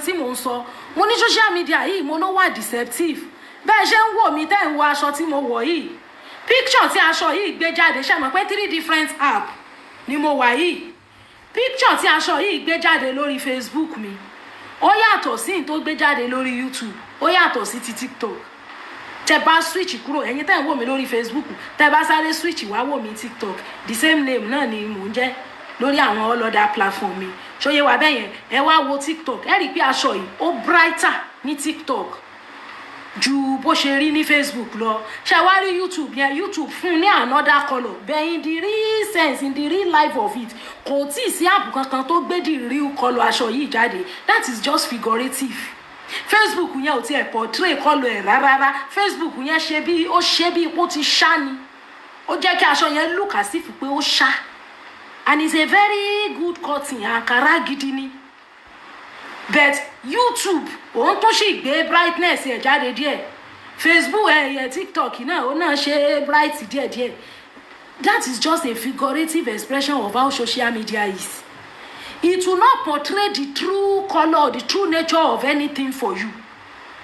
tí mò ń sọ mo ní social media yìí mo ló wà deceptive bẹ́ẹ̀ ṣe ń wò mí tẹ́ ń wo aṣọ tí mo wọ̀ yìí picture tí aṣọ yìí gbé jáde ṣe mọ̀ pé 3 different app ni mo wà yìí picture tí aṣọ yìí gbé jáde lórí Facebook mi ó yàtọ̀ sí tó gbé jáde lórí YouTube ó yàtọ̀ sí ti TikTok tẹ́ bá switch kúrò ẹ̀yin tẹ́ ń wò mí lórí Facebook tẹ́ bá sáré switch wá wò mí TikTok the same name náà ni mò ń jẹ́ lórí àwọn all other platform mi ṣóyè wá bẹ́ẹ̀ yẹn ẹ wá wo TikTok ẹ rí i pé aṣọ yìí ó brighter ní TikTok ju bó ṣe rí ní Facebook lọ ṣe wá rí YouTube yẹn YouTube fún ní another colour bẹ́ẹ̀ in the real sense in the real life of it kò tí ì sí ààbò kankan tó gbé the real colour aṣọ yìí jáde that is just figurative Facebook yẹn ò tiẹ̀ portray colour ẹ̀ rárá Facebook yẹn ṣe bí ipò ti ṣá ni ó jẹ́ kí aṣọ yẹn look as if pé ó ṣá and it's a very good cutting àǹkárá gidi ni but YouTube òun tó sì gbé brightness ẹ̀ jáde díẹ̀ Facebook TikTok náà ó náà ṣe bright díẹ̀díẹ̀ that is just a figurative expression of how social media is. It will not portray the true color, the true nature of anything for you.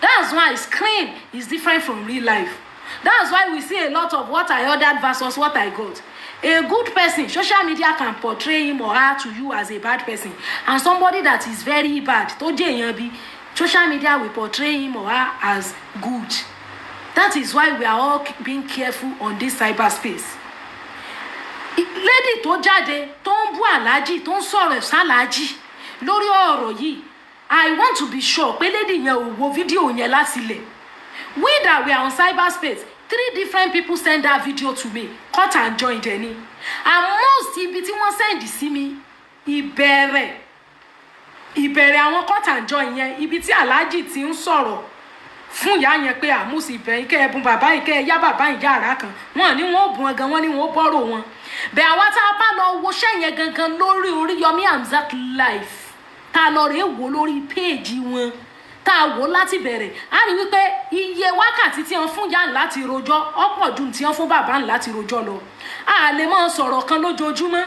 That's why screen is different from real life. That's why we see a lot of what I ordered versus what I got. A good person, social media can portray him or her to you as a bad person. And somebody that is very bad, social media will portray him or her as good. That is why we are all being careful on this cyberspace. Lady tó jáde tó ń bú aláàjì tó ń sọ̀rọ̀ sáláàjì lórí ọ̀rọ̀ yìí I want to be sure pé lady yẹn ò wo fídíò yẹn láti ilẹ̀. We that we are on cyberspace 3 different people send that video to me cut and join deni and most ibi tí wọ́n send sí mi ìbẹ̀rẹ̀ àwọn cut and join yẹn ibi tí aláàjì ti ń sọ̀rọ̀ fún ìyá yẹn pé àmúsì ìbẹ̀yìn kẹ́ ẹ̀bùn bàbá yìí kẹ́ ẹ̀yá bàbá ìyá àrá kan wọ́n ní wọ́n bùn gan wọ́n ní wọ́n bọ́rọ̀ wọn bẹ́ẹ̀ àwa tá a bá lọ wo ṣẹ́yẹn gangan lórí Oríyọmí Hamzat live tá a lọ rèé wò lórí péèjì wọn tá a wò láti bẹ̀rẹ̀ á rí wípé iye wákàtí tí wọ́n fún yá láti rojọ́ ọ̀pọ̀ ju tí wọ́n fún bàbá láti rojọ́ lọ a lè máa sọ̀rọ̀ kan lójoojúmọ́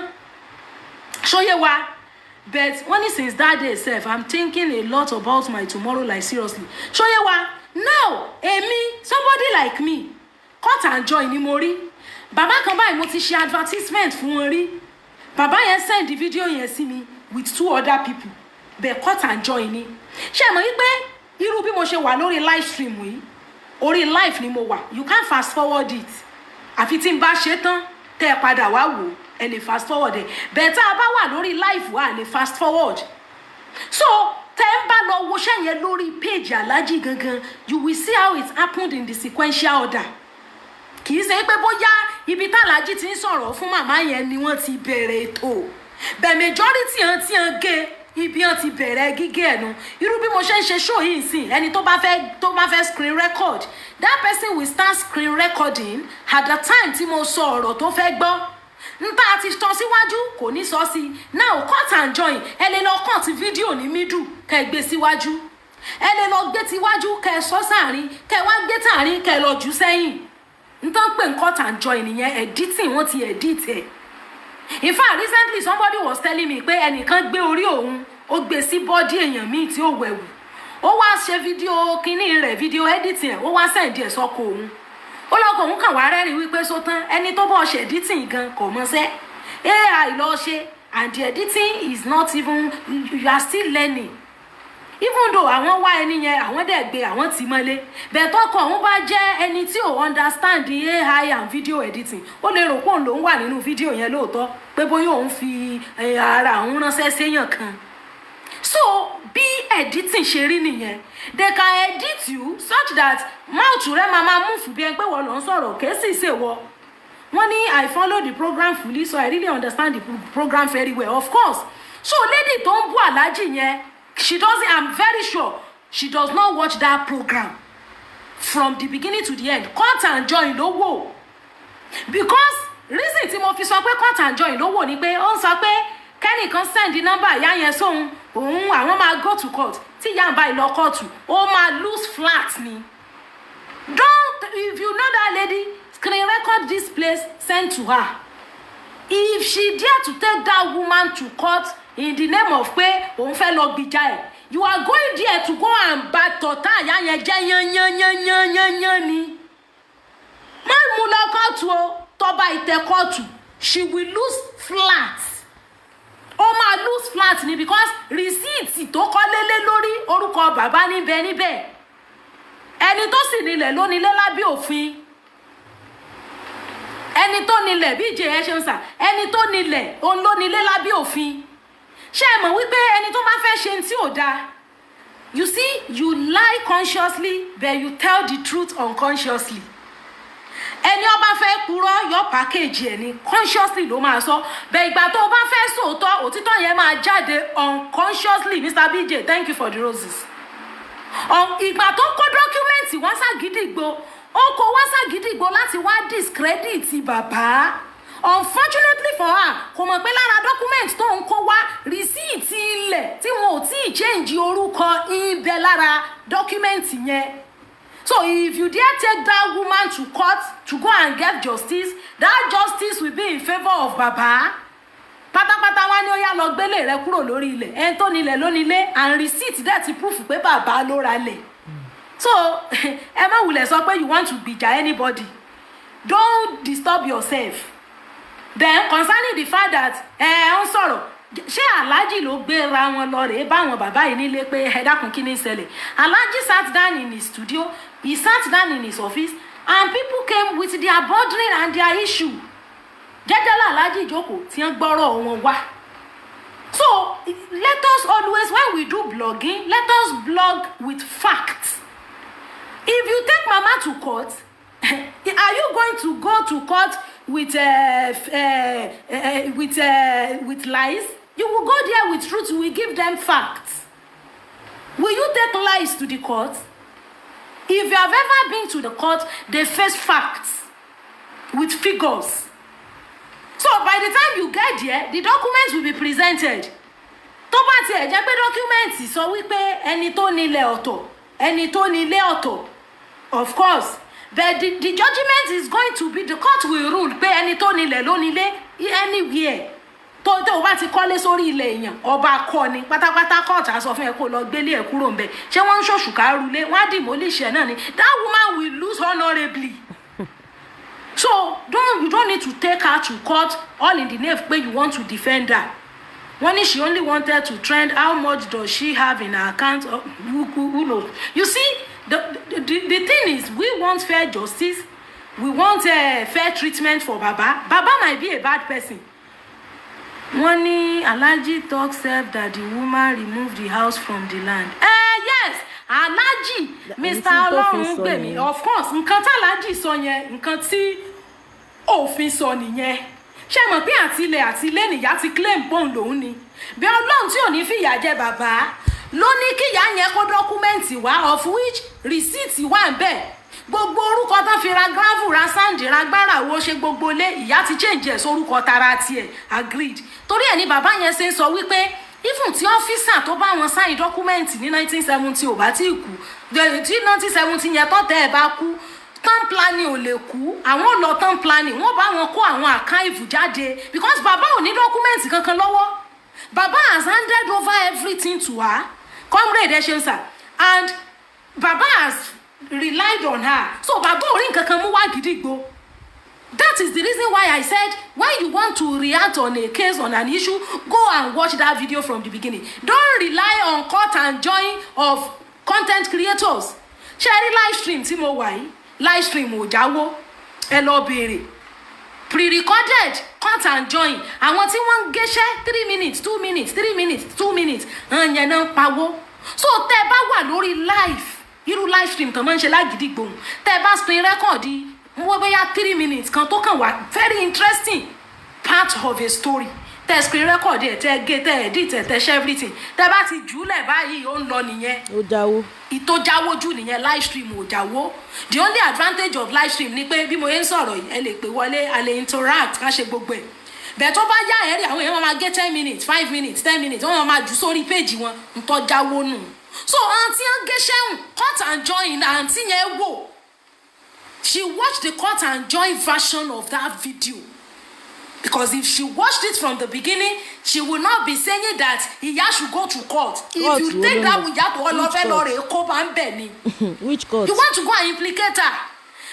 ṣóyé wa but wọ́n ní since that day sef I'm thinking a lot about my tomorrow like seriously ṣóyé wa now somebody like me cut and join ni mo rí bàbá kan báyìí mo ti ṣe advertisement fún wọn rí bàbá yẹn send the video yẹn sí mi with 2 other people but cut and join ni ṣé mọ̀ wípé irú bí mo ṣe wà lórí live stream yìí orí live ni mo wà you can't fast forward it àfi tí n bá ṣe tán tẹ́ ẹ padà wá wò ẹ lè fast forward ẹ bẹ́ẹ̀ tá a bá wà lórí live wa lè fast forward so tẹ́ ń bá lọ wo ṣẹ́yẹn lórí page aláàjì gangan you will see how it happened in the sequential order kì í ṣe pé bóyá ibi tálájì ti ń sọ̀rọ̀ fún màmá yẹn ni wọ́n ti bẹ̀rẹ̀ ètò bẹ́ẹ̀ majority hàn tí hàn gé ibi hàn ti bẹ̀rẹ̀ gígé ẹ̀nu irú bí mo ṣe ń ṣe show yìí sìn ẹni tó bá fẹ́ screen record that person will start screen recording at the time tí mo sọ ọ̀rọ̀ tó fẹ́ gbọ́ níta àti tọ́ síwájú kò ní sọ sí now cut and join ẹ lè lọ cut fídíò ní middle kẹ́ gbé síwájú ẹ lè lọ gbé tiwájú kẹ́ sọ sáàrin kẹ́ wá gbé tààrin kẹ́ lọ jù sẹ́yìn nǹkan pé cut and join nìyẹn editing wọ́n ti edit ẹ̀ in fact recently somebody was telling me pé ẹnìkan gbé orí òun ó gbé sí bọ́dí èèyàn míì tí ó wẹ̀wù ó wá ṣe fídíò kínní rẹ̀ fídíò editing ẹ̀ ó wá send ẹ̀ sọ́kọ òun ó lọ́kọ̀ òun kàn wá rẹ́rìn wípé sótán ẹni tó bọ́ ṣe editing gan kò mọṣẹ́ AI lọ ṣe and the editing is not even you are still learning even though àwọn wá ẹni yẹn àwọn dẹ̀ gbé àwọn tì mọ́lé bẹ́ẹ̀ tọkọ òun bá jẹ́ ẹni tí ò understand the AI and video editing ó lè rò pé òun lòún wà nínú fídíò yẹn lóòótọ́ pé bóyá òun fi ara òun ránṣẹ́ séèyàn kan so bí editing ṣe rí nìyẹn they can edit you such that mouth rẹ máa move bí ẹni pé wọ́n lọ ń sọ̀rọ̀ kèésì ṣèwọ wọ́n ní I follow the program fully so I really understand the program very well of course so lady tó ń bú aláàjì yẹn she doesn't I'm very sure she does not watch that program from the beginning to the end cut and join ló wò because reason tí mo fi sọ pé cut and join ló wò ni pé ó ń sọ pé kẹ́nìkan send number ìyá yẹn sóhun òun àwọn máa go to court tí ìyá ń bá ìlọ kóòtù ó máa lose flat ni don't if you know that lady screen record this place send to her if she dare to take that woman to court in the name of pé òun fẹ́ lọ gbìjà ẹ̀ you are going there to go and bat tota ya yẹn jẹ́ yan ni. má mú lọ kóòtù o tó bá ìtẹ̀ kóòtù she will lose flat. Ó máa lose flat ni because receipt tó kọ́ lélé lórí orúkọ bàbá níbẹ̀. Ẹni tó sì nílẹ̀ ló nílé lábẹ́ òfin. Ẹni tó nílẹ̀ bí ìjẹ́ ẹ ṣe ń sà ẹni tó nílẹ̀ òun ló nílé lábẹ́ òfin. Ṣé ẹ mọ̀ wípé ẹni tó bá fẹ́ ṣe tí ò dáa, you see, you lie consciously but you tell the truth unconsciously. Ẹni ó bá fẹ́ purọ́ yọ package ẹ̀ ni consciously ló máa sọ, bẹ́ẹ̀ ìgbà tó o bá fẹ́ sòótọ́ òtítọ́ yẹn máa jáde unconsciously. Mr. BJ, thank you for the roses. Ìgbà tó kó dọ́kúmẹ́ǹtì wá ságídígbò ó kó wá ságídígbò láti wá discredit bàbá. Unfortunately for her, kò mọ̀ pé lára document tó ń kó wá receipt ilẹ̀ tí wọn ò tí ì change orúkọ ibẹ̀ lára document yẹn. So if you dare take that woman to court to go and get justice, that justice will be in favor of bàbá. Pátápátá wá ní ó yá lọ gbélé rẹ kúrò lórí ilẹ̀. Ẹni tó nílẹ̀ ló nílé and receipt dẹ̀ ti proof pé bàbá ló ra lẹ̀. So ẹ má wulẹ̀ sọ pé you want to gbìjà anybody. Don't disturb yourself. Then concerning the fact that ń sọ̀rọ̀ ṣé Alhaji ló gbéra wọn lọ rèé báwọn bàbá yìí nílé pé ẹ dákun kí ni ṣẹlẹ̀. Alhaji sat down in his studio, he sat down in his office and people came with their burden and their issue. Jẹ́jẹ́lá Alhaji jókòó tí wọ́n gbọ́rọ̀ wọn wá. So let us always, when we do blogging, let us blog with facts. If you take mama to court, are you going to go to court with lies? You will go there with truth. You will give them facts. Will you take lies to the court? If you have ever been to the court, they face facts with figures. So by the time you get there, the documents will be presented. Tó bá tiẹ̀ jẹ́ pé documents sọ wípé ẹni tó nílẹ̀ ọ̀tọ̀, ẹni tó nílé ọ̀tọ̀, of course. But the judgment is going to be, the court will rule pé ẹni tó nílẹ̀ ló nílé anywhere. Tó o bá ti kọ́lé sórí ilẹ̀ èèyàn, ọba kọ́ ni pátápátá court á sọ fún ẹ kó lọ gbélé ẹ̀ kúrò ńbẹ̀. Ṣé wọ́n ń ṣòṣùkà rulé, wọ́n á demolish ẹ̀ náà ni. That woman will lose honorably. So you don't need to take her to court all in the name pé you want to defend her. When she only wanted to trend, how much does she have in her account? Who knows? You see, the thing is, we want fair justice. We want fair treatment for Baba. Baba might be a bad person. Money, Alhaji talk self that the woman removed the house from the land. Yes, Alhaji, Mr. Olorungbemi, of course, nǹkan tí Alhaji sọ yẹn, nǹkan tí òfin sọ nìyẹn. Ṣé mọ̀ pé àtìlẹ́ nìyá ti claim bọ́ọ̀n lòun ni. Bí Ọlọ́run tí ò ní fìyà jẹ bàbá ló ní kíyà yẹn kó dọ́kúmẹ́ǹtì wá of which receipt wà ń bẹ̀. Gbogbo orúkọ tó fi ra gravel ra sand ra gbára wo ṣe gbogbo ilé ìyá ti change ẹ̀ sórúkọ tara tiẹ̀ agreed. Torí ẹ̀ ni bàbá yẹn ṣe ń sọ wípé even tí ọ́fíìsà tó bá wọn sign dọ́kúmẹ́ǹtì ní 1970 ò bá tí ì kú tí 1970 yẹn tó tẹ́ ẹ bá kú town planning ò lè kú àwọn ò lọ town planning wọ́n bá wọn kó àwọn archive jáde because bàbá ò ní dọ́kúmẹ́ǹtì kankan lọ́wọ́. Baba has handed over everything to her, comrade Eshensa, and Baba has relied on her. So Baba ò rí nǹkan kan mú wá gidigbo. That is the reason why I said when you want to react on a case, on an issue, go and watch that video from the beginning. Don't rely on cut and join of content creators. Share live stream tí mo wà yìí, live stream ò jáwó, ẹ lọ béèrè. Pre-recorded cut and join àwọn tí wọ́n ń gẹ́ṣẹ́ 3 minutes 2 minutes 3 minutes 2 minutes yẹn náà ń pawó. So tẹ́ bá wà lórí live irú live stream tó máa ń ṣe lágídígbò tẹ́ bá screen record wọ́n bóyá 3 minutes kan tó kàn wá very interesting part of a story tẹ́ screen record ẹ̀ tẹ́ gé tẹ́ edit ẹ̀ tẹ́ share everything tẹ́ bá ti jùlẹ̀ báyìí ó ń lọ nìyẹn. Ó jáwó. Ìtó jáwó jù nìyẹn live stream ò jáwó. The only advantage of live stream ni pé bí mo yẹn ń sọ̀rọ̀ yìí ẹ lè pè wọlé a lè interact ká ṣe gbogbo ẹ̀. Bẹ́ẹ̀ tó bá yá ẹ̀rí àwọn èèyàn máa gé 10 minutes 5 minutes 10 minutes wọ́n máa jù sórí péjì wọn ń tọ́ jáwó nù. So àǹtí ń gé ṣẹ́hùn cut and join àǹtí yẹn wò. She watched the cut and join version of that video. Because if she watched it from the beginning, she would not be saying that Iya should go to court. If you take that with Iya to which court? You want to go and implicate her.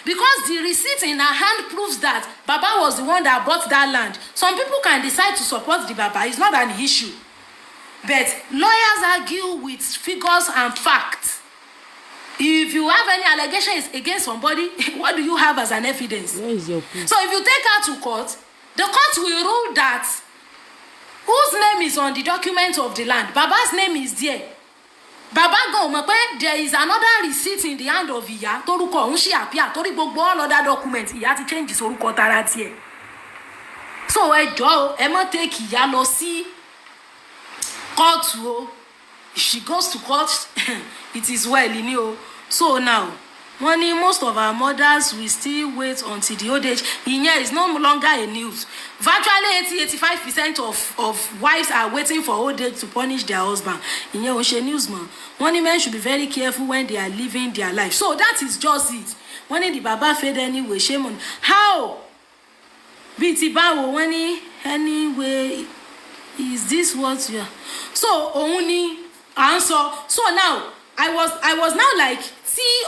Because the receipt in her hand proves that Baba was the one that bought that land. Some people can decide to support the Baba. It's not an issue. But lawyers argue with figures and facts. If you have any allegations against somebody, what do you have as an evidence? Where is your proof? So if you take her to court, the court will rule that whose name is on the document of the land, Baba's name is there. Baba go mọ̀ pé there is another receipt in the hand of Iya torúkọ òun ṣì appear torí gbogbo all other documents Iya ti change sorúkọ tara tiẹ̀. So ẹ jọ̀ọ́ ẹ má take Iya lọ sí court o. If she goes to court, it is well ni o. So now, most of our mothers will still wait until the old age. Ìyẹn is no longer a news. Virtually 80-85% of wives are waiting for old age to punish their husband. Ìyẹn ò ṣe news mọ́. Men should be very careful when they are living their life. So that is just it. The Baba fed anyway, shame on. How? Bí báwo anyway, is this what you are? So òun ni answer. So now I was now like, see,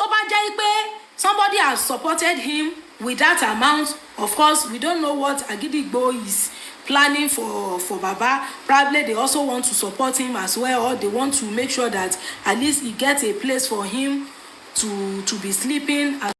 somebody has supported him with that amount. Of course, we don't know what Agidigbo is planning for Baba. Probably they also want to support him as well, or they want to make sure that at least he gets a place for him to be sleeping.